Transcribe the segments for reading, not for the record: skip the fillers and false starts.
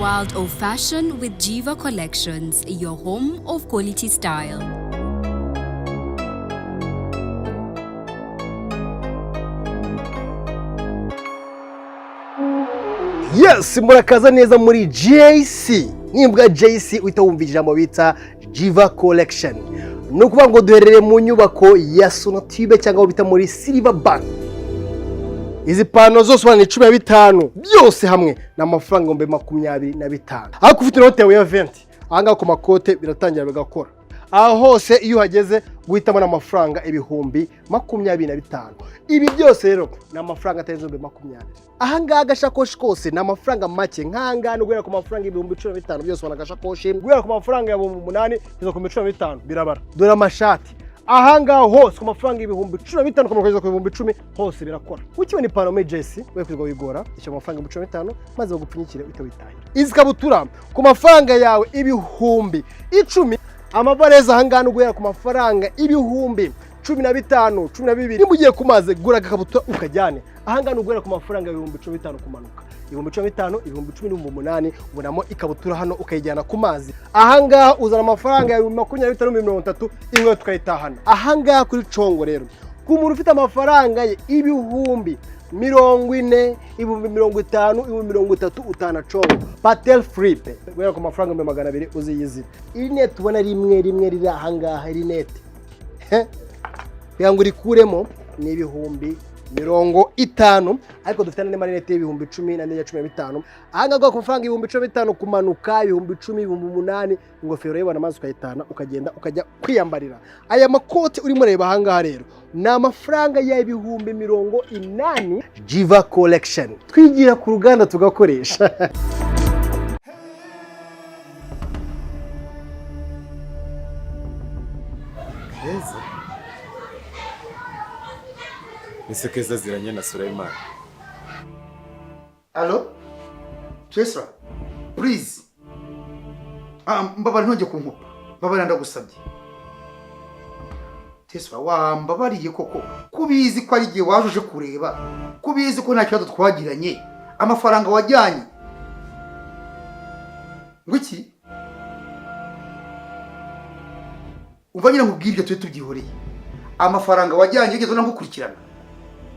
world of fashion with Jiva Collections, your home of quality style. Yes, murakaza neza muri JC. Nimbwa JC uhita wumva ijambo bita Jiva Collection. Nukuvuga ngo duherereye mu nyubako ya Sonatube cyangwa bita muri Silver Bank. Izi pano zose bana 15 byose hamwe na mafaranga 25. Aho kufite inote ya 20. Ahanga ku makote biratangira bigakora. Aho hose iyo uhageze guhitamo n'amafaranga ibihumbi 25. Ibi byose rero na mafaranga atarenze 20. Ahanga agashakoshi kose na mafaranga make nkangana guhera ku mafaranga ibihumbi 15 byose wana gashakoshi guhera ku mafaranga ya 8 kizo ku 15 birabara. Dore amashati ahanga hose ku mafaranga ibihumbi 15 kumukoza ku ibihumbi 10 hose birakora. Ukiwe ni Parome Jesse we kwirwa wigora icyo mafaranga 15 maze bagupfunyikire utawitahira. Izi kabutura ku mafaranga yawe ibihumbi 10 amabareza hangana guhera ku mafaranga ibihumbi 15 12 nimugiye kumaze gura gakabutura ukajyane ahangana guhera ku mafaranga ibihumbi 15 kumanuka ibihumbi 15 ibihumbi 18 ubonamo ikabutura hano ukayijyana ku mazi ahanga uzana amafaranga ya 25 ingwe tukayitahana ahanga kuri congo rero ku muntu ufite amafaranga ye ibihumbi 40 ibihumbi 50 ibihumbi 30 utana congo patel fripe guhera ku mafaranga 200 uziyizira inet ubona rimwe riri ahanga iri net yangu rikuremo ni ibihumbi 50 ariko dufite na marinete y'ibihumbi 10 na 15 ahanga gwa kufaranga ibihumbi 15 kumanuka ibihumbi 10 ibihumbi 8 ingofero yebana mazi ukayitana ukagenda ukajya kwiyambarira aya makoti uri mureba ahanga rero na amafaranga ya ibihumbi 80 Jiva Collection twigira ku ruganda tugakoresha Nisekeza ziranye na Sulaiman. Allo? Chesra, please. Mbabari ntonge kunkupa. Mbabari ndagusabye. Chesra, mbabariye koko. Kubizi ko ari giye wajuje kureba. Kubizi ko nta kibazo twagiranye. Amafaranga wajyanye. Ngwiki? Uvanyira nkubwirye twe tubyihoreye. Amafaranga wajyanye yigeze nagukurikirana.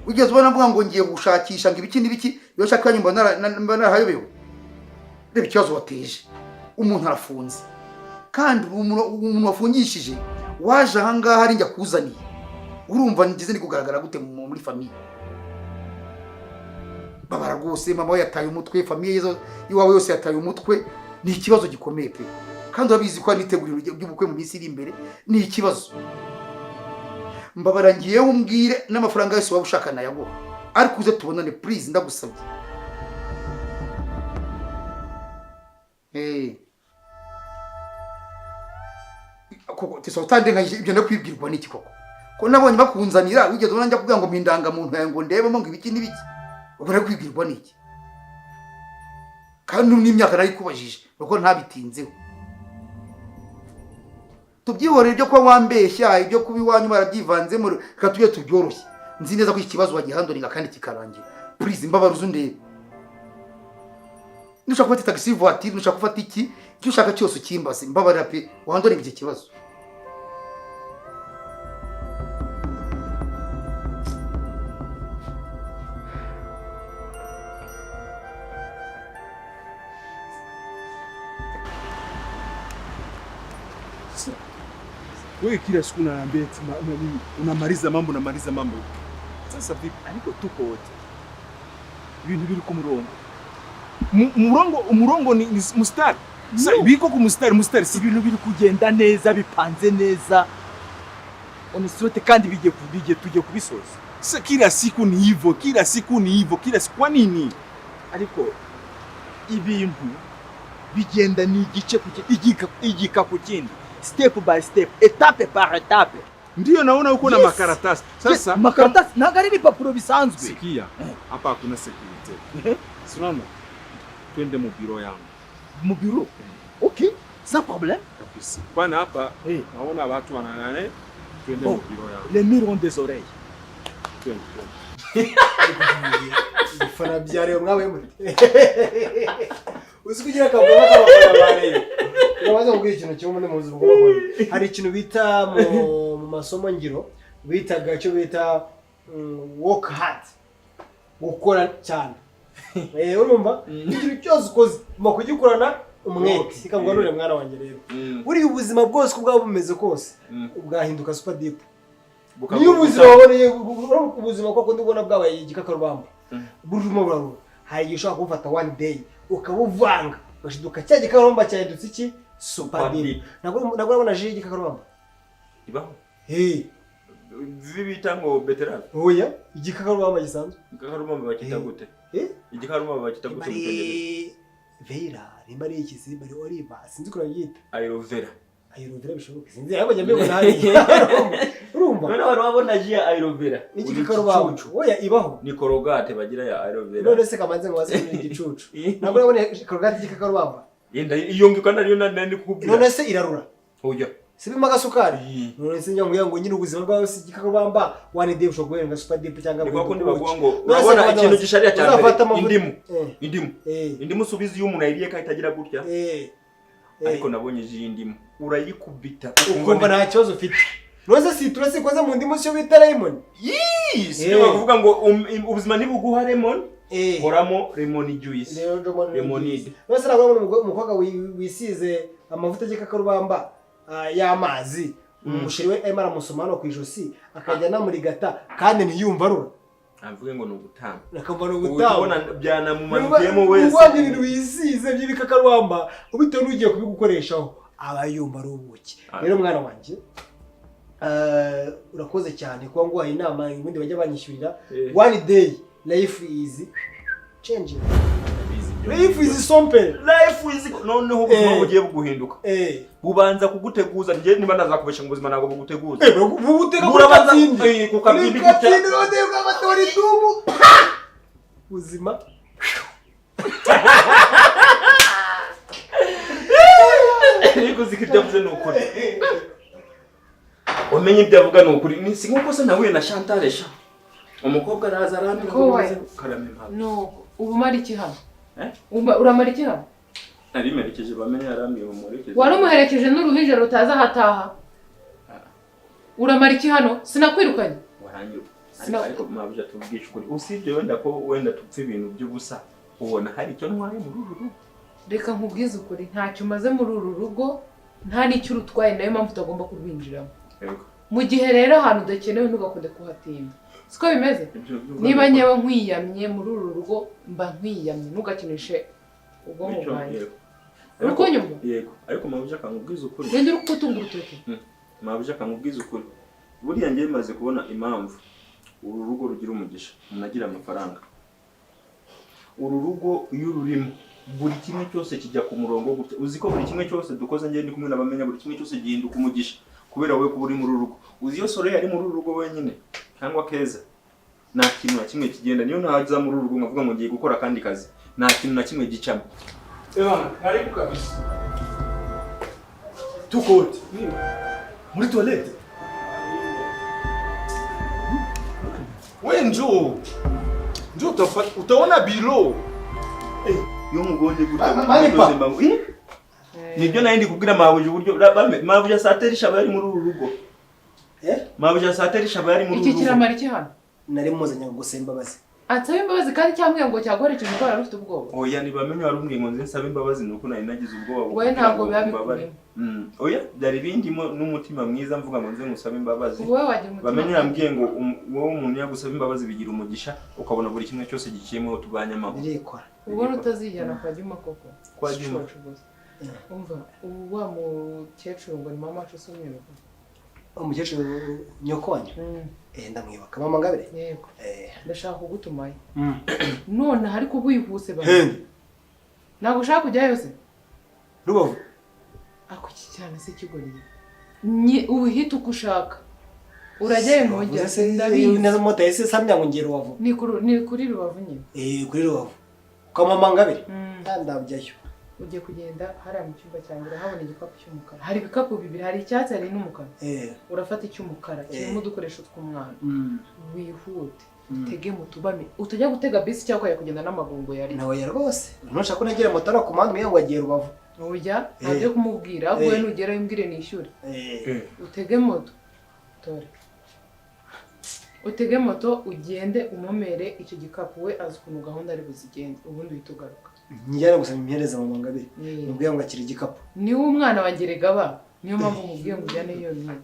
Ugeze ubona mvuga ngo ngiye gushakisha ngo ibiki n'ibiki yo shaka nyumba narahayobewe. Reba ikibazo wateje. Umuntu arafunze. Kandi umuntu wafungishije waje ahangaha ari njya kuzaniye. Urumva ngize ni kugaragara gute muri famille. Babara gose mama yataye umutwe famille iwawe yose yataye umutwe ni ikibazo gikomeye pe. Kandi wabizi ko nitegurira by'ubukwe mu minsi iri imbere ni ikibazo. Mbabara ngiye umbwire n'amafaranga yose wabushaka nayago ariko uze tubonane please ndagusabye. Koko tisotande nkajye ibyo ndakwibwirwa n'iki koko ko nabonye bakunzanira wigeze ubona njya kuvuga ngo mpindanga muntu yango ndebemo ngo ibiki n'ibiki ubona kwibwirwa n'iki kandi n'imyaka nari kubajije nuko ntabitinzeho. Tubyihorere ibyo kwa wambeshya ibyo kubi wanyu barabyivanze mu katuye tubyoroshye nzi neza ko ikibazo wagihandoringa kandi kikarangira please mbabaruzu ndebe nushaka gufata taxi voiture nushaka gufata iki icyo ushaka cyose ukimbase mbabarira pe wahandoringa iki kibazo. Wewe kila siku unaambia eti unamaliza mambo. Sasa vipi? Aliko tuko wote. Ibintu biri ku murongo. Umurongo ni mustari. Sasa biko ku mustari si ibintu biri kugenda neza bipanze neza. Onisote kandi bije tujye kubisoza. Sasa kila siku ni hivyo. Kwa nini? Aliko ibintu bigenda ni igice igika ku kindi. Step by step, etape par etape. Ndio naona uko na makaratasi. Sasa makaratasi nagari ni papuro bisanzwe. Sikia, hapa hakuna security. Simama. Twende mu biro yangu. Mu biro? Okay, sans problème. Kabisa. Bwana hapa naona watu wananane. Twende mu biro yangu. Les murs ont des oreilles. Twende. Fana byareo mwawe muri. uzi kugira akavuga k'abafana ba Rayon urabaza kubwira ikintu kimwe mu buzima bw'abagore hari ikintu bita mu masomo ngiro bitaga cyo bita work hard gukora cyane urumva ikintu cyose ukoze ugomba kugikorana umwete ikabwanurira mwana wanjye rero buriya ubuzima bwose ubwabo bumeze kose ubwahinduka super deep niyo ubuzima waboneye ubuzima koko ndubona bwabaye igikakarubamba burimo burarura hari igihe ushobora kumufata one day ukabuvanga ugashiduka cya gikakarubamba cyahindutse iki super deep ntabwo urabona ji igikakarubamba ibaho zibita ngo beterave oya igikakarubamba gisanzwe igikakarubamba bakita gute igikakarubamba bakita gute mu Cyongereza vera rimba ari iki simba ari oliva sinzi ko yita aloe vera bishoboka sinzi yabonye mbego nari urumva none wabona ji ya aloe vera n'igikakarubamba oya ibaho ni korogate bagira ya aloe vera none se kamanze ngo waze muri igicucu ntabwo urabona korogate y'igikakarubamba yenda iyo ngiko nariyo nandi kukubwira none se irarura oya sibima gasukari none se ngo nyine ubuzima bwawe si igikakarubamba one day ushobora guhenga super deep cyangwa ngo kundi bavuga ngo urabona ikintu gishariya cyane indimu subizi iyo umuntu ayiriye kahitagira gutya ariko nabonye ji indimu urayikubita ukumva nta kibazo ufite none se turase koza mu ndimu cyo bita lemon si bavuga ngo ubuzima nibuguha lemon horamo lemon juice lemonade none se nabwo umukobwa wisize amavuta y'igikakarubamba y'amazi umushiri we arimo aramusoma no kwijosi akajya namurigata kandi ntiyumva arura avuge ngo nugutanga nakamba nugutanga ubona byana mu manukiyemo wese ubwo ibintu wisize by'ibikakarubamba ubitewe n'ugiye kubigukoreshaho abayumva ari ubuki rero mwana wanjye urakoze cyane kuba nguhaye inama ibindi bajya banyishyurira one day life is changing life is something life is noneho ubuzima bugiye buguhinduka bubanza kuguteguza ngiye niba nazakubesha ngo ubuzima ntabwo buguteguza burabanza kukabindi kucyindi rode ukabatori tumu ubuzima niko zikiryavuze n'ukuri umenye ibyo avuga n'ukuri ni si nkuko se nahuye na Chantal sha umukobwa araza arambira ngo karame mpaka no ubumara iki hano uramara iki hano ari merekeje bamenye arambira umuherekeje wari umuherekeje n'uruhinja rutaza hataha uramara iki hano sinakwirukanye warangiye ariko mabuje tubwisha ukuri usibye wenda tupfa ibintu by'ubusa ubona hari icyo ntwaye muri uru rugo reka nkubwize ukuri ntacyo umaze muri uru rugo nta n'icyo urutwaye nayo mpamvu utagomba kurwinjiramo mu gihe rero ahantu udakenewe ntugakunde kuhatinda siko bimeze niba nyewe nkwiyamye muri uru rugo mba nkwiyamye ntugakinishe ubwonko bwanjye urukunyumva yego ariko mabuje akangubwiza ukuri ngende uri kutunga urutoki mabuje akangubwiza ukuri buriya ngiye maze kubona impamvu uru rugo rugira umugisha munagira amafaranga uru rugo iyo rurimo buri kimwe cyose kijya ku murongo gutya uzi ko buri kimwe cyose dukoze ngiye ndi kumwe nabamenya buri kimwe cyose gihinduka umugisha kubera wowe kuba uri muri rugo uzi iyo sore yari muri rugo wenyine cyangwa keza nta kintu na kimwe kigenda niyo naza muri rugo ngavuga ngo ngiye gukora kandi kazi nta kintu na kimwe gicamo karibu kabisa tukote muri toilette wewe njoo utaona bilo yo mugonje gutya nibyo nayindi kubwira mabuje uburyo mabuje sateri shaba yari muri uru rugo mabuje sateri shaba yari muri uru rugo iki kiramara iki hano nari muzanya ngo gusaba imbabazi ansaba imbabazi kandi cyambwiye ngo cyagorekeje indwara rufite ubwoba oya nibamenye wari umbwiye ngo nze nsaba imbabazi nuko nari nagize ubwoba we ntabwo biba bikurimo oya byari bindimo n'umutima mwiza mvuga ngo nze ngusaba imbabazi wowe wagira umutima bamenye yambwiye ngo wowe umuntu yagusaba imbabazi bigira umugisha ukabona buri kimwe cyose gikiyemo tubanye amahoro birikora ubona utazijyana kwa Juma koko kwa Juma umva ubu wa mukecuru ngo ni mama wacu usumira umukecuru nyokonye ndamwibuka mama Ngabire yego ndashaka kugutumaye none hari ko buyihuse bane ntabwo ushaka kujyayo se Rubavu ako iki cyane se kigoriye ubihita uko ushaka urajyayo ntujya ndabizi neza moto yese samya ngo ngero Rubavu ni kuri Rubavu nyine kuri Rubavu kwa mama Ngabire ndabyayo ugiye kugenda hariya mu cyumba cyanjye urahabona igikapu cy'umukara hari ibikapu bibiri hari icyatsi hari n'umukara urafata icy'umukara kirimo udukoresho tw'umwana wihute utege moto bame utajya gutega bisi cyangwa ukajya kugenda n'amaguru ngo yari nawe ya rwose ntushaka ko nagira moto no kumanda umwe ngo agiye Rubavu ujya ntabyo kumubwira ahubwo nugerayo imbwire nishyure utege moto tore utege moto ugende umumere icyo gikapu we azi ukuntu gahunda ari buzigende ubundi uhita ugaruka njyana gusa impereza mama Ngabire nubwiye ngo akiri igikapu niwe umwana wanjye gaba niyo mpamvu mubwiye ngo ujyane yonyine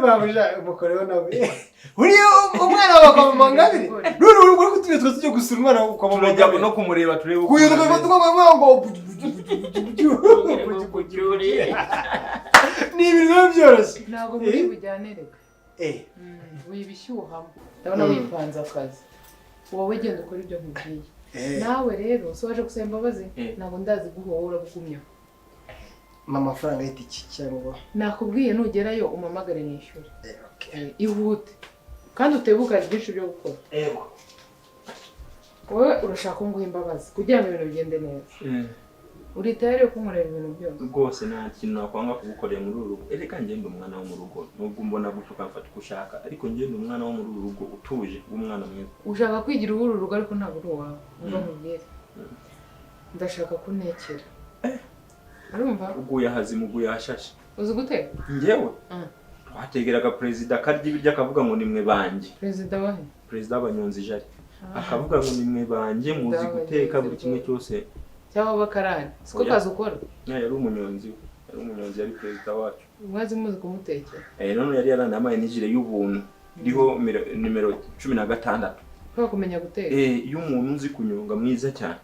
babuja umukoreho nawe uriyo umwana wa kwa mama Ngabire nuri uri kutuye tujye gusura umwana wa kwa mama Ngabire no kumureba turebe kuyo ngo ni ibintu byoroshye ntabwo muri bujyane reka wibishyuhamo ndabona wipanze akazi wowe genda ukora ibyo nkubwiye nawe rero so waje gusaba imbabazi ntabwo ndazi guhora bugumyeho mama amafaranga y'itiki cyangwa nakubwiye nugerayo umamagare nishyure ihute kandi utebuka byinshi byo gukora wowe urashaka nguha imbabazi kugira ngo ibintu bigende neza uri tayari yo kunkorera ibintu byose rwose nta kintu nakwanga kugukorera muri uru rugo reka ngende umwana wo mu rugo nubwo mbona gutyo ukamfata uko ushaka ariko ngende umwana wo muri uru rugo utuje w'umwana mwiza ushaka kwigira uru rugo ariko ntabwo uri uwawe ngo nkubwire ndashaka kuntekera urumva uguye ahazimu uguye ahashashe uzi guteka njyewe twategeraga perezida akarya ibiryo akavuga ngo nimwe banjye perezida wahe perezida w'abanyonzi jari akavuga ngo nimwe banjye muzi guteka buri kimwe cyose cyangwa bakarani siko kazi ukora yari umunyonzi yari perezida wacu mwazi muzi kumutekera none yari yaranamaye n'ijire y'ubuntu iriho nimero 16 kwa kumenya guteka iyo umuntu uzi kunyonga mwiza cyane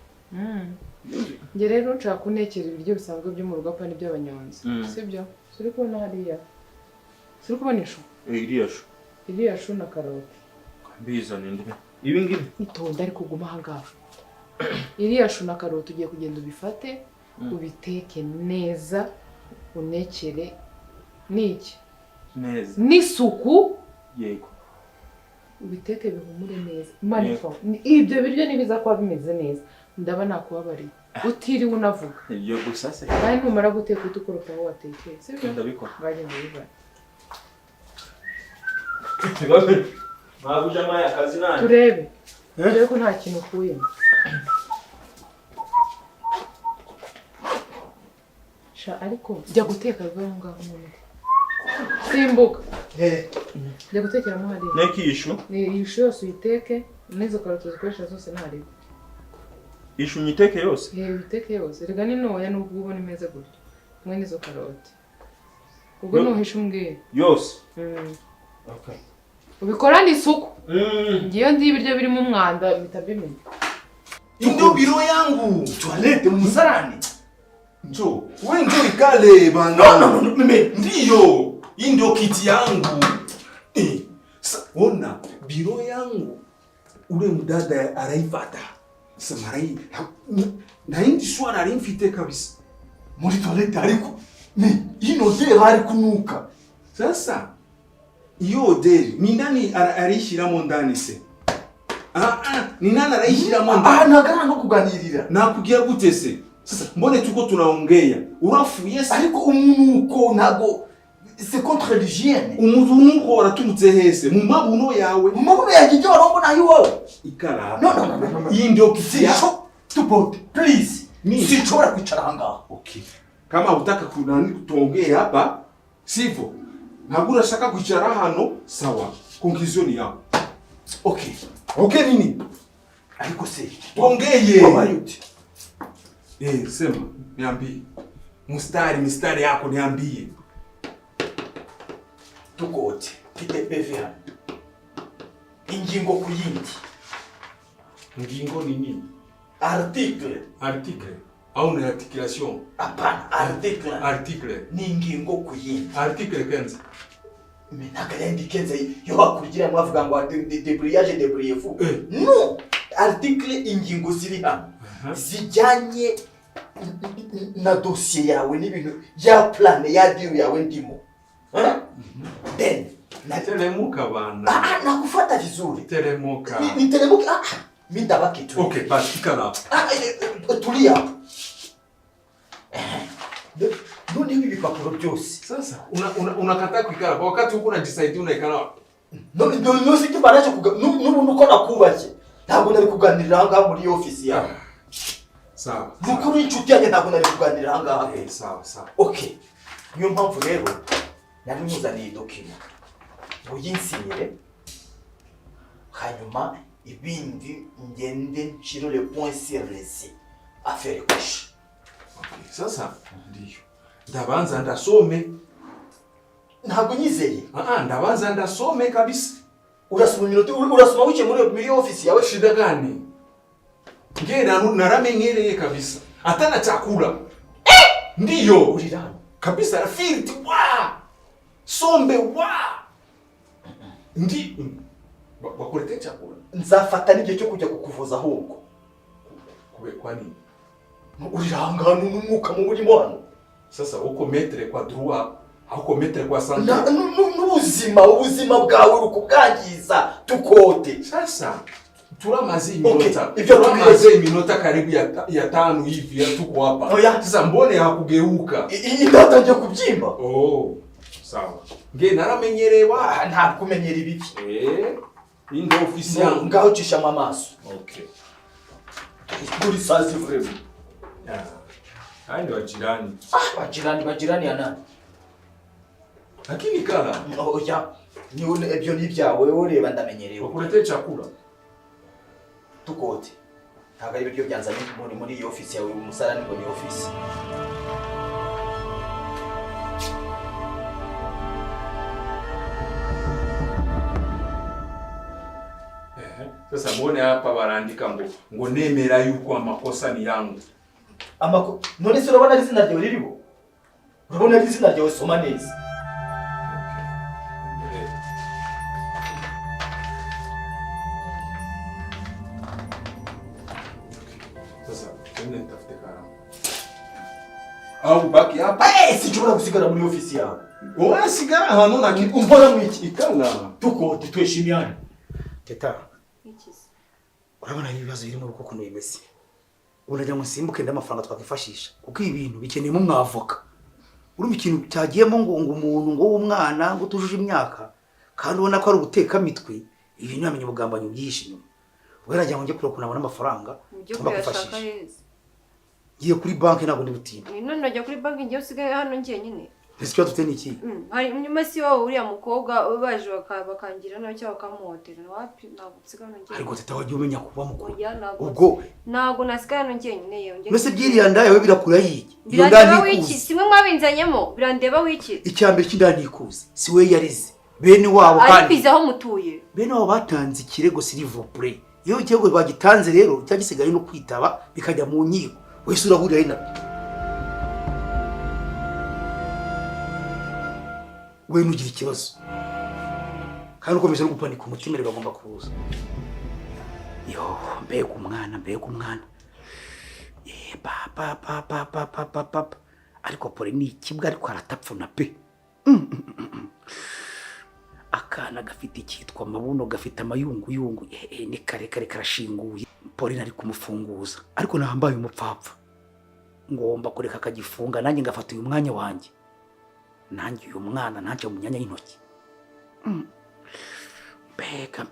nge rero nshaka kunekera ibiryo bisanzwe byo mu rugo apana iby'abanyonzi sibyo suri kubona hariya suri kubona ishu iriya shu na karoti mbizane ndi ibi ngibi itonda ari kuguma ahangaha iriya shu na karoti ugiye kugenda ubifate ubiteke neza unekere niki neza n'isuku yego ubiteke bihumure neza manifo ibyo biryo nibiza kuba bimeze neza ndaba nakubabariye utiriwe unavuga ibyo gusa se kandi numara guteka utukoropa aho watekeye sibyo ndabikora ngaje ndabibara Mabuja maya kazi nani turebe ko nta kintu ukuyemo sha ariko jya guteka bivaho ngaho none simbuka jya gutekeramo hariya nekishu ni ishu yose uyiteke n'izo karoti zikoresha zose ntari ishu nyiteke yose uyiteke yose rega ni ntoya nubwo ubona imeze gutyo kumwe n'izo karoti ubwo nuhisha umbwiye yose okay ubikorana isuku ngiyo ndi ibiryo birimo umwanda bitabimenya ndio biro yangu toilette musarani njoo wewe njoo ikale bana no mimi ndio hii ndio kiti yangu ona biro yangu ule mdada araifata samarai na hindi shwana arimfite kabisa muri toilette ariko ni ino de hari kunuka sasa iyo oderi ni nani arishiramo ndani se ni nani arishiramo ndani nagana no kuganirira nakubwira gute se sasa mbone tuko tunaongea urafuye se ariko umunuko nago c'est contre l'hygiène umunuko waratumutse hese mu mabuno yawe mu mabuno yaje je warongo na hiwo ikara no iyi ndio kiti tupote please sichora kwicara hanga okay kama utaka tuongee hapa sivyo ntabwo urashaka kwicara hano sawa conclusion yako okay nini ariko se tuongeye wabayuti sema niambie mistari yako niambie tukote PTPV ingingo ku yindi ngingo ni nini article au ni articulation hapana article ni ingingo ku yindi article kenza menakayendi kenza yo hakurikira mwavuga ngo débrayage fou no article ingingo ziri hano zijyanye na dossier yawe n'ibintu ya plan ya deal yawe ndimo then natelemuka bana nakufata vizuri telemuka nitelemuka mimi ndabaki tu okay basi kala tulia None hivi vipapuro byose. Sasa unakataa kuikala kwa wakati huko unajisaidia unaikala wapi? None si kibaraje nubu nuko nakubashye. Ntabwo nari kuganirira hanga muri office yawe. Sawa. Nukuri inshuti yanjye ntabwo nari kuganirira hanga. Sawa sawa. Okay. Niyo mpamvu rero nari muzaniye document. Uyinsinyire. Hanyuma ibindi ngende nshiro le point sur les affaire kusha. Okay. Sasa ndiyo. Ndabanza ndasome. Ntabwo nyizeye. Ndabanza ndasome kabisa. Urasoma minota urasoma wice muri office yawe. Shida gani? Ngena naramenyereye kabisa. Hata na chakula. Ndiyo. Urirana. Kabisa filti wa. Sombe wa. Ndi bakurete chakula. Nzafata n'igihe cyo kujya kukuvuza ahubwo. Kwa nini? Uriranga n'umwuka mu burimo hano. Sasa uko metre kwa droit, uko metre kwa santé. Ubuzima bwawe rukubwangiza tukote. Sasa turamaze iminota. Ibyo turamaze iminota karibu ya 5 hivi ya tuko hapa. Sasa mbone hakugeuka? Ndatangiye kubyimba. Oh, sawa. Nge naramenyerewa. Nta kumenyera ibibi. Indo ofisi yangu. Ngaho cisha amaso. Okay. Kuri sazi vrema. Haya ndio wajirani. Majirani ya nani? Lakini kala. Oya. Ni ebyo ni byawe ureba ndamenyerewe. Bakurete chakula. Tukote. Ntabwo ari ibyo byanzanye muri iyi office yawe umusarani ngo ni office. Sasa mbone hapa barandika ngo nemera yuko amakosa ni yangu. None se urabona ari izina ryawe ririho? Urabona ari izina ryawe soma neza. Sasa twende nitafute karamu. Au baki hapa. Sinshobora gusigara muri office yawe. Wowe sigara hano na kitu umbona mwiki ikana. Tukote tweshimyane. Teta. Urabona ibibazo biri mu ruko kuno bimeze. Urajya musimbuke ndamafaranga twakifashisha. Kuko ibintu bikeneyemo mwavoka. Urumva ikintu cyagiyemo ngo umuntu ngo w'umwana ngo tujuje imyaka kandi ubona ko ari uguteka mitwe ibintu yamenye ubugambanyi byinshi nyuma. Urajya ngo njye kure kunabona amafaranga twakifashisha. Ngiye kuri banki ntabwo ndi butinda. None najya kuri banki ngiye usigaye hano ngiye nyine. Ese cyo dufite niki? Hari nyuma si wowe uriya mukobwa baje bakangira nawe cyangwa bakamuhotera wapi ntabwo usigaye hano ngiye. Ariko teta wagiye umenya kuba mukuru. Ubwo ntabwo nasigaye hano ngiye nyine yewe. Mbese byiriya ndaye we birakura yiki? Iyo ndani wiki simwe mwabinzanyemo birandeba wiki. Icyambere cy'indani ikuze si we yarize. Bene wabo kandi. Ari bizaho mutuye. Bene wabo batanze ikirego silver play. Iyo ikirego bagitanze rero cyagisigaye no kwitaba bikajya mu nkiko. Wese urahurira ina. We nugira ikibazo. Kandi ukomeje no gupanika umutima rero bagomba kuza. Yo, mbega umwana. Papa. Ariko pore ni ikibwa ariko aratapfuna pe. Akana gafite icyitwa mabuno gafite amayunguyungu ni kare karashinguye. Pore nari kumufunguza ariko nahambaye umupfapfa. Ngomba kureka akagifunga nanjye ngafata uyu mwanya wanjye. Nanjye uyu mwana nanjye mu myanya y'intoki. Mbega.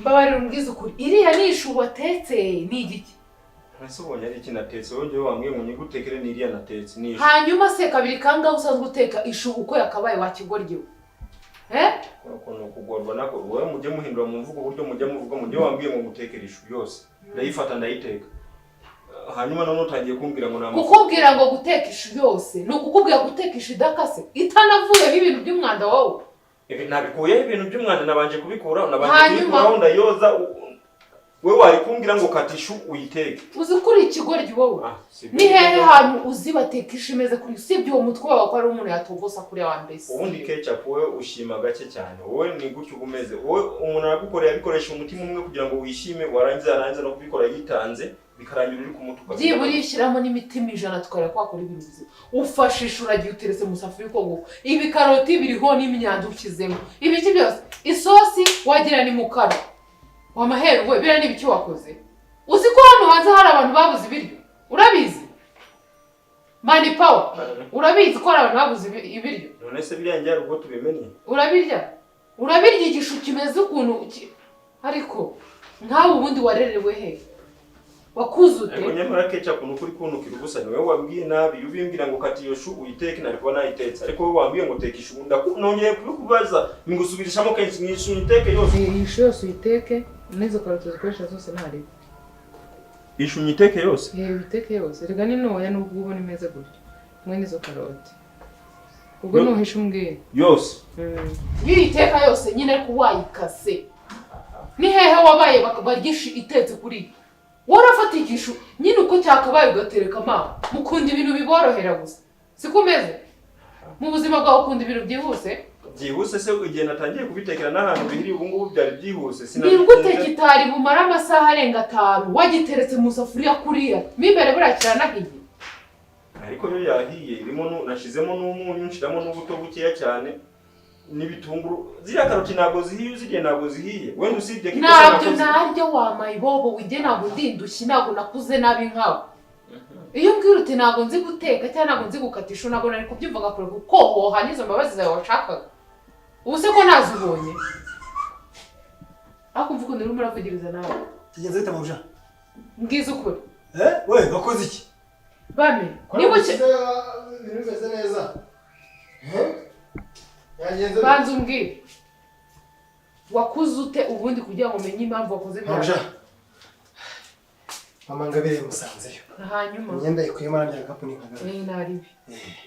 Mbabarira umbwiza ukuri. Iriya ni ishu watetse ni igiki? Ese ubonye ari iki natetse wowe wambwiye ngo nyigutekere ni iriya natetse ni ishu. Hanyuma se kabiri kanga usanzwe uteka ishu uko yakabaye wakigoryewe. Ukuntu kugorwa nako wowe mujye muhindura mu mvugo buryo mujye muvuga mujye wambwiye ngo gutekera ishu yose. Ndayifata ndayiteka. Hanyuma none utangiye kumbwira ngo namaze. Kukubwira ngo guteka ishu yose no kukubwira guteka ishu idakase itanavuyeho ibintu by'umwanda wowe. Nabikuyeho ibintu by'umwanda nabanje kubikura kubikuraho ndayoza. Wewe wari kumbwira ngo kata ishu uyiteke. Uzi kuri ikigoryi wowe. Ni hehe hantu uzi bateka ishu imeze kuri usibye uwo mutwe wawe ko ari umuntu yatogosa kuri wa mbese. Ubundi ketchup wowe ushima gake cyane. Wowe ni gutyo umeze. Wowe umuntu aragukorera abikoresha umutima umwe kugira ngo wishime warangiza no kubikora yitanze. Bikarangira uri kumutuka. Byiburi ishyiramo n'imitima 100 tukara kwakora ibintu bizi. Ufashisha uragiye uteretse mu safuri ko ngo ibi karoti biriho n'imyanda ukizemo. Ibiki byose isosi wagira ni mukara. Wamaheru we bira n'ibiki wakoze. Uzi ko hano hanze hari abantu babuze ibiryo. Urabizi? Mani Paul, urabizi ko abantu babuze ibiryo. None se biriya njya rugo tubimenye. Urabirya igishu kimeze ukuntu ariko nkawe ubundi warerewe he? Wakuzute. Ariko nyamara kecha kuntu kuri kuntukira ubusa niwe wabwiye nabi ubimbwira ngo kati iyo shu uyiteke nariko nayitetse ariko wowe wambwiye ngo teka ishu nongeye kubikubaza ngusubirishamo kenshi n'ishu iteke yose. Ishu yose uyiteke n'izo karoti zikoresha zose ntari. Ishu nyiteke yose? Biteke yose. Rega ni noya nubwo ubona imeze gutyo. Mwe nizo karoti. Ubwo nuhisha umbwiye. Yose. Yiteka yose nyine ariko wayikase. Ni hehe wabaye baryishi itetse kuri. Warafata igishu nyine uko cyakabaye ugatereka ama mukunda ibintu biborohera gusa. Sikomeze. Mu buzima bwawe ukunda ibintu byihuse. Byihuse se igihe natangiye kubitekera n'ahantu bihiri ubu ngubu byari byihuse Nibwo kitari bumara amasaha arenga 5 wagiteretse mu safuriya kuriya. Mimbere burakirana hiye. Ariko yo yahiye irimo nashizemo n'umunyu nshiramo n'ubuto bukeya cyane n'ibitunguru ziriya karoti ntabwo zihiye uziriye ntabwo zihiye wenda usibye ko ntabyo naryo wamayibobo wige ntabwo ndindushye ntabwo nakuze nabi nkawe iyo mbwira uti ntabwo nzi guteka cyangwa ntabwo nzi gukatisha ntabwo nari kubyumva ngakora kuko hoha n'izo mbabazi zawe washakaga ubu se ko nazibonye ariko mvuga ukuntu urimo uravugiriza nawe Kigenze bita mabusha mbwiza ukuri we wakoze iki bame niba bimeze neza banza umbwire wakuze ute ubundi kugira ngo umenye impamvu wakoze mabusha mama Ngabire musanzeyo hanyuma imyenda ikuyemo n'andi gakapu n'ikagara naribi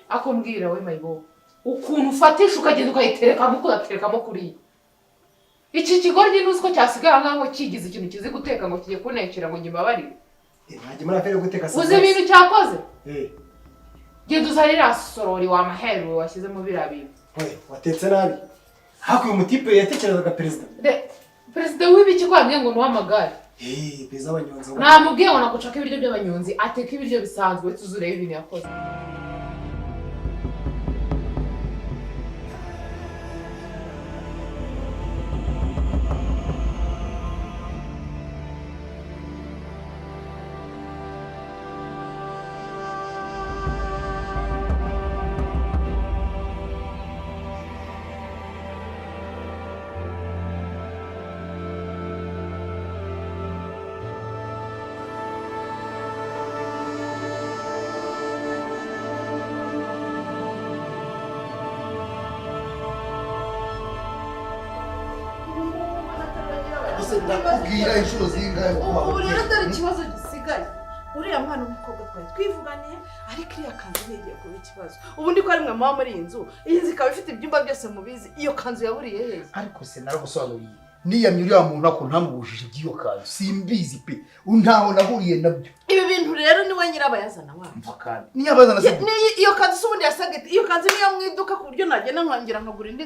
ako mbwira we mayibo ukuntu ufatisha ukagenda ukayiterekamo kudaterekamo kuriya iki kigoryi nuzi ko cyasigaye nkaho kigize ikintu kizi guteka ngo kigiye kunekera ngo nyibabarire ntajye muri afere guteka uzi ibintu cyakoze genda uzarira sorori wa maheru washyize mu biriya bintu we watetse nabi hakuye umutipe yatekerezaga perezida w'ibiki ko yambwiye ngo nuhamagare perezida w'abanyonzi namubwiye ngo nagucaka ibiryo by'abanyonzi ateka ibiryo bisanzwe tuzurebe ibintu yakoze ndakubwira inshuro zingahe ubu rero dore ikibazo gisigaye uriya mwana w'umukobwa twari twivuganiye ariko iriya kanzu ntigiye kuba ikibazo ubundi ko ari mwe muba muri iyi nzu ikaba ifite ibyumba byose mubizi iyo kanzu yaburiye hehe ariko se naragusobanuriye niyamye uriya muntu ako ntamubujije iby'iyo kanzu simbizi pe ntaho nahuriye nabyo ibi bintu rero niwe nyirabayazana wamva kandi niyabazana se iyo kanzu ubundi yasaga iyo kanzu niyo mu iduka ku buryo nagenda nkongera nkagura indi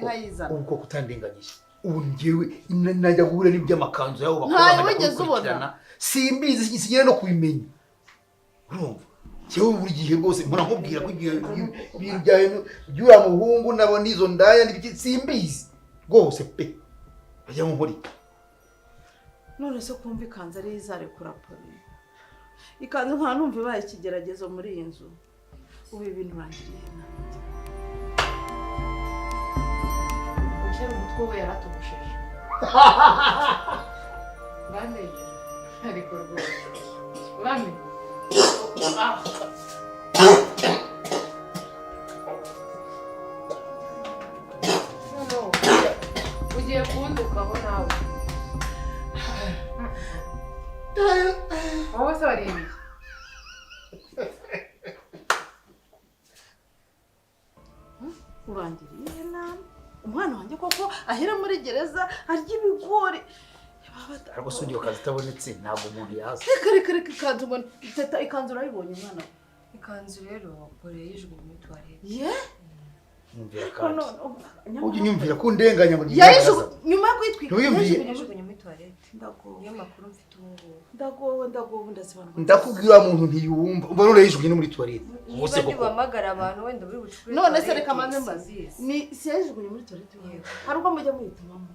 nkayizana ubwo kutandenganyije ubu njyewe najya guhura n'iby'amakanzu yabo bakora wigeze ubona simbizi sigera no kubimenya urumva cyewe buri gihe rwose mpora nkubwira ko ibintu by'uriya muhungu nabo n'izo ndaya n'ibiki simbizi rwose pe bajya mu nkori none se kumva ikanzu ari izarekura poli ikanzu nta numva ibaye ikigeragezo muri iyi nzu ubu ibintu urangiriye nanjye umutwe we yaratugusheje bamenye ariko rwose bamenye ugiye kundukaho nawe wowe se wariye urangiriye nabi umwana wanjye koko ahera muri gereza arya ibigori ariko se ugiye kazi itabonetse ntabwo umuntu yaza reka ikanzu ubona teta ikanzu urayibonye umwana ikanzu rero pole yijugunye muri toilette ye nyumvira kandi ujye nyumvira ko ndenganya ngo nyuma yo kwitwika yajugunye muri toilette niyo makuru mfite ubu ngubu ndagowe ndazibanura ndakubwira muntu ntiyumva umva none yijugunye no muri toilette ubuse koko bamagara abantu wenda buri bucukure none se reka manze mbazi ni si yajugunye muri toilette hari ubwo mujya muyitumamo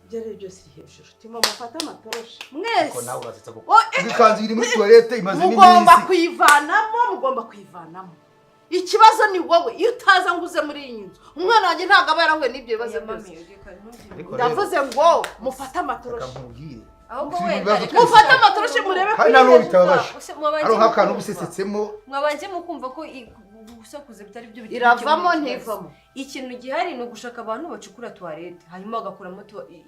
byari byose iri hejuru timo mufata amatoroshi mwese nawe uratsetsa kuko ikanzu iri muri toilette imaze mugomba kuyivanamo ikibazo ni wowe iyo utaza nguze muri iyi nzu umwana wanjye ntabwo aba yarahuye n'ibyo bibazo byose ndavuze ngo mufate amatoroshi ahubwo wenda mufate amatoroshi murebe ko ntabwo bitababaje ari nk'akantu ubusesetsemo mwabanje mukumva ko gusakuza bitari byo iravamo ntivamo ikintu gihari ni ugushaka abantu bacukura toilette hanyuma bagakuramo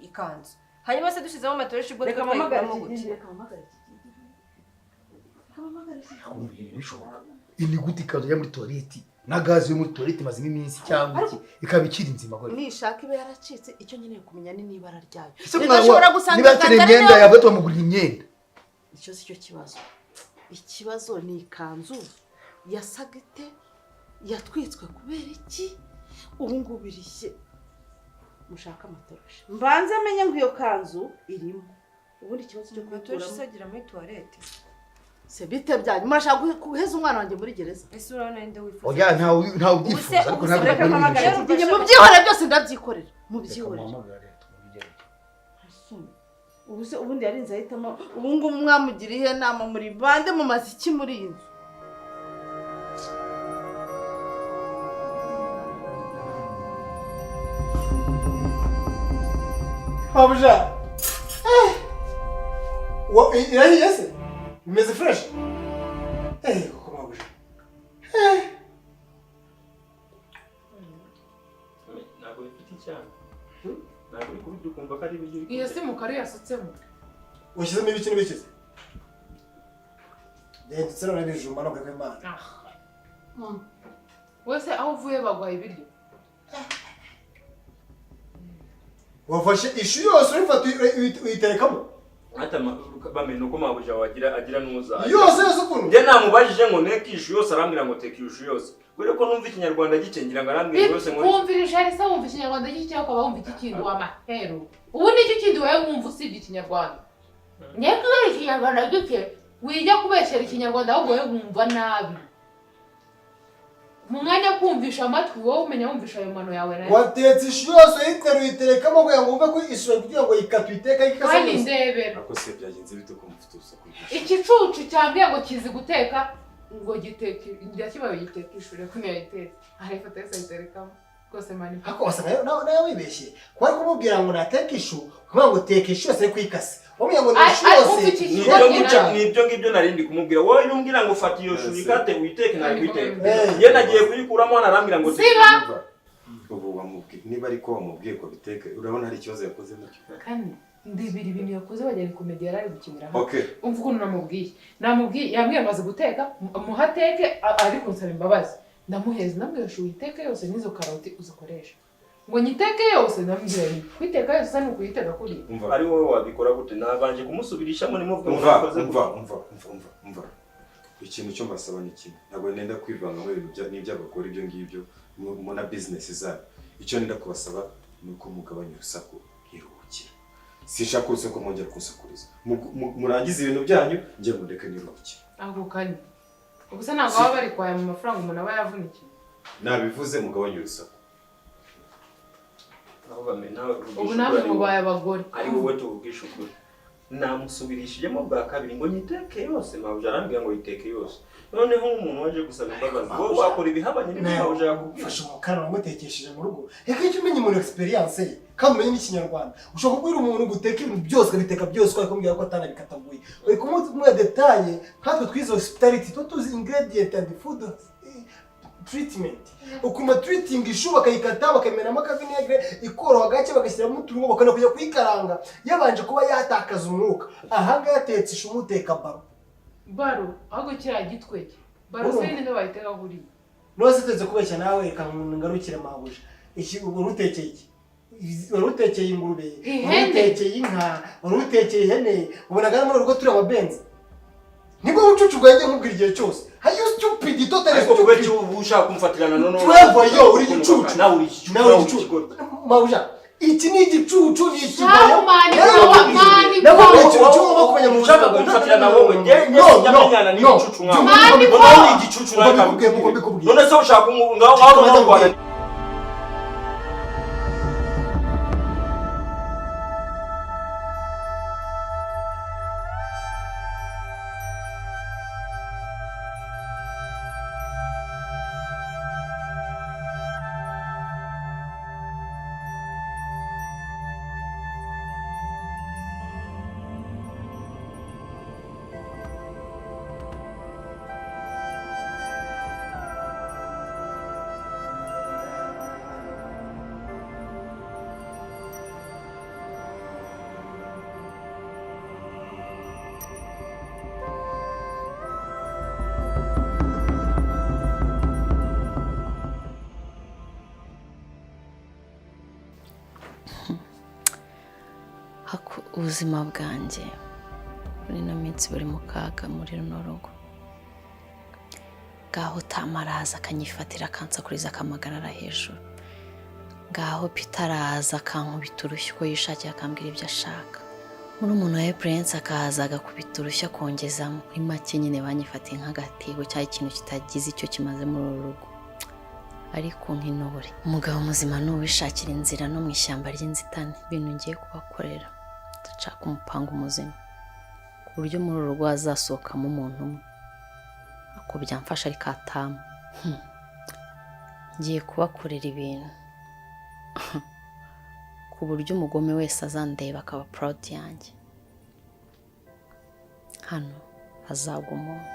ikanzu hanyuma se dushizemo amatoroshi ubwo twayiguramo gute ini gute ikanzu ya muri toilette na gazi yo muri toilette mazimo iminsi cyangwa iki ikaba ikiri nzima gore nishaka ibe yaracitse icyo nkeneye kumenya ni n'ibara ryayo nigashobora gusanga imyenda yawe tumugurira imyenda icyo si cyo ikibazo ni ikanzu yasagite yatwitswe kubera iki ubu ngubu irishye mushaka amatoroshi mbanze amenye ngo iyo kanzu irimo ubundi ikibazo cyo kuyikuramo isagira muri toilette se bite byanyu murashaka guheza umwana wanjye muri gereza ese urabona nde wifuza oya ntawe ubyifuza ariko ntabwo mubyihore byose ndabyikorera mubyihorere ubundi yarinze ahitamo ubu ngubu mwamugiriye inama muri bande mumaze iki muri iyi nzu Mabuja irahiye se imeze fresh koko mabuja ntabwo bifite icyana ntabwo uri kubirya ukumva ko ari ibiryo iyo si mu kare yasutsemo washyizemo ibiki n'ibikize ndetse none bijumba no kweka imana wese aho uvuye bagwaye ibiryo wafashe ishu yose urifata uyiterekamo hata bamenye uko mabuja agira n'uza yose ukuntu njye namubajije ngo nteke ishu yose arambwira ngo teke ishu yose kubera ko numva ikinyarwanda gicengira ngo arambwira yose ngo wumvirije arisa wumva ikinyarwanda gike cyangwa ukaba wumva iki kindi w'amahero ubu ni iki kindi wowe wumva usibye ikinyarwanda njye kubera ikinyarwanda gike wijya kubeshyera ikinyarwanda ahubwo wowe wumva nabi mu mwanya kumvisha amatwi wowe umenya wumvisha ayo mano yawe nayo watetse ishu yose uyiteruye uyiterekamo kugira ngo wumve ko isura kugira ngo ikatu iteka ikase kandi ndebera ako se byagenze bite ko mufite urusaku igicucu cyambwiye ngo kizi guteka ngo giteke ndakibaye giteka ishure ko yayitetse arifata yose ayiterekamo rwose mani ako wasanga nawe wibeshye kwari kumubwira ngo nateke ishu kugira ngo teke ishu yose kwikase wamenya ngo ni ishu yose nibyo ngibyo narindi kumubwira wowe numbwira ngo fata iyo shu ikate uyiteke nawe uyiteke ye nagiye kuyikuramo hano arambwira ngo siba ubu wamubwiye niba ariko wamubwiye ko biteke urabona hari ikibazo yakoze nacyo kandi ndibiri ibintu yakoze bajyana komediya ari gukinira hano umva ukuntu namubwiye yambwiye amaze guteka muhateke ariko nsaba imbabazi ndamuheza ndambwira shu uyiteke yose n'izo karoti uzikoresha ngo nyiteke yose ndambwira kwiteka yose sani ukuyiteka kuri ari wowe wabikora gute nabanje kumusubirishamo nimuvuga umva ikintu cyo mbasaba ni kimwe ntabwo nenda kwivanga mu bintu n'iby'abakora ibyo ngibyo mu na business zabo icyo nenda kubasaba ni uko mugabanya urusaku iruhukira sinshaka urusaku mwongera kunsakuriza murangiza ibintu byanyu njye mureke niruhukire ahubwo kandi ubuse ntabwo baba bari kwaya mu mafaranga umuntu aba yavunikiye nabivuze mugabanya urusaku ubu namwe mubaye abagore ari wowe tuvugisha ukuri namusubirishijemo bwa kabiri ngo nyiteke yose mabuja arambwira ngo yiteke yose noneho nk'umuntu waje gusaba imbabazi wowe wakora ibihabanye n'ibyo mabuja yakubwira ufashe umukara wamutekesheje mu rugo reka icyo umenye umuntu experience ye kandi umenye n'ikinyarwanda ushobora kubwira umuntu guteka ibintu byose ukabiteka byose ukaba kumbwira ko atanabikataguye uri kumwe detaye nkatwe twize hospitality tuba tuzi ingredient and food treatment ukuma treating ishu bakayikata bakamenamo akavinegre ikoroha gake bagashyiramo uturungo bakana kujya kuyikaranga yabanje kuba yatakaza umwuka ahanga yatetse ishu muteka baro ahubwo kiriya gitweke baro se ninde bayiteka buriya nose teze kubeshya nawe reka ngarukire mabuja iki urutekeye iki urutekeye ingurube urutekeye inka urutekeye ihene ubonaga muri rugo turi ababenzi nibwo ucucu bwaje nkubwira igihe cyose hayo stupid totally stupid ariko ube ushaka kumfatirana none Trevor yo uri gicucu nawe uri gicucu mabuja iki ni igicucu ni ikibayo mani nabo igicucu bakumenya mu ushaka kumfatirana wowe ngenge nyamenyana ni igicucu nkawe none ni igicucu nawe none se ushaka ngaho ubuzima bwanjye muri ino minsi buri mu kaga muri runo rugo. Ngaho Tamaraza akanyifatira akansakuriza akamagarara hejuru. Ngaho Peter araza akankubita urushyi uko yishakiye akambwira ibyo ashaka. Muri umuntu wa Prince akaza agakubita urushyi akongezamo. Muri make nyine banyifatiye nk'agatego cyangwa ikintu kitagize icyo kimaze muri uru rugo. Ariko nk'intore umugabo muzima n'uwishakira inzira no mu ishyamba ry'inzitane ibintu ngiye kubakorera ndashaka umupango muzima ku buryo muri uru rugo hazasohokamo umuntu umwe ako byamfasha ariko Atamu ngiye kubakorera ibintu ku buryo umugome wese azandeba akaba proud yanjye hano hazagwa umuntu